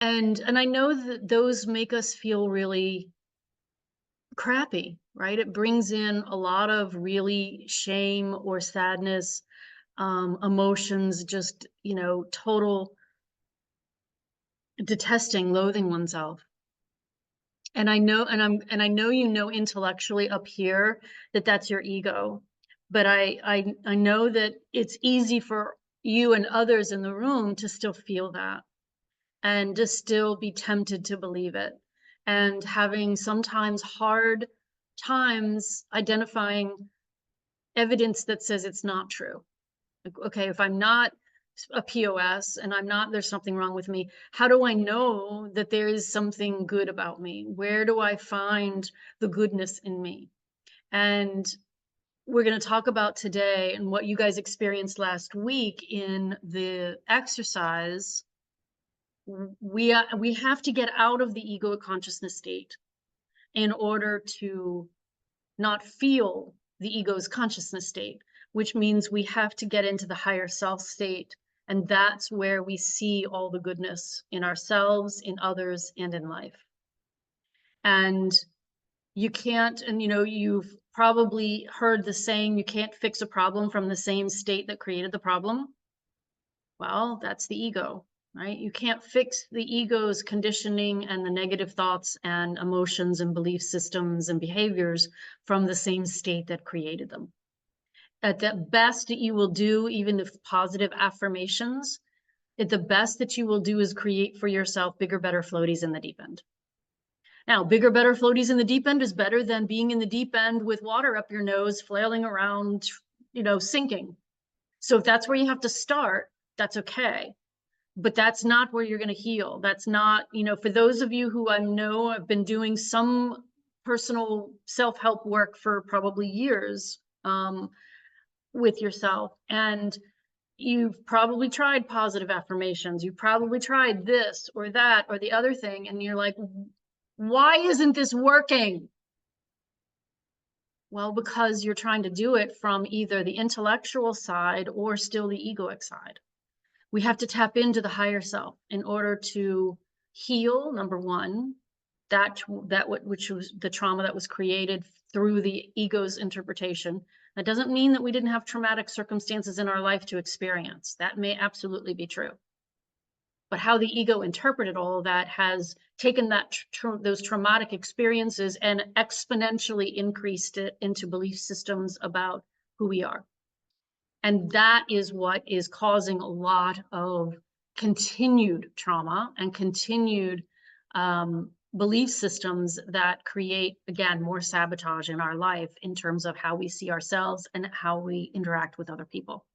And I know that those make us feel really crappy, right? It brings in a lot of really shame or sadness, emotions, just, total detesting, loathing oneself. And I know intellectually up here that that's your ego, but I know that it's easy for you and others in the room to still feel that and to still be tempted to believe it, and having sometimes hard times identifying evidence that says it's not true. Like, okay, if I'm not a POS and I'm not, there's something wrong with me. How do I know that there is something good about me? Where do I find the goodness in me? And we're going to talk about today and what you guys experienced last week in the exercise. We have to get out of the egoic consciousness state in order to not feel the ego's consciousness state, which means we have to get into the higher self state. And that's where we see all the goodness in ourselves, in others, and in life. And you can't, and you've probably heard the saying, you can't fix a problem from the same state that created the problem. Well, that's the ego, right? You can't fix the ego's conditioning and the negative thoughts and emotions and belief systems and behaviors from the same state that created them. At the best that you will do, even if positive affirmations, the best that you will do is create for yourself bigger, better floaties in the deep end. Now, bigger, better floaties in the deep end is better than being in the deep end with water up your nose, flailing around, sinking. So if that's where you have to start, that's okay. But that's not where you're going to heal. That's not, for those of you who I know have been doing some personal self-help work for probably years, with yourself, and you've probably tried positive affirmations, you've probably tried this or that or the other thing, and you're like, why isn't this working? Well, because you're trying to do it from either the intellectual side or still the egoic side. We have to tap into the higher self in order to heal, number one, which was the trauma that was created through the ego's interpretation. That doesn't mean that we didn't have traumatic circumstances in our life to experience. That may absolutely be true. But how the ego interpreted all of that has taken those traumatic experiences and exponentially increased it into belief systems about who we are. And that is what is causing a lot of continued trauma and continued belief systems that create, again, more sabotage in our life in terms of how we see ourselves and how we interact with other people.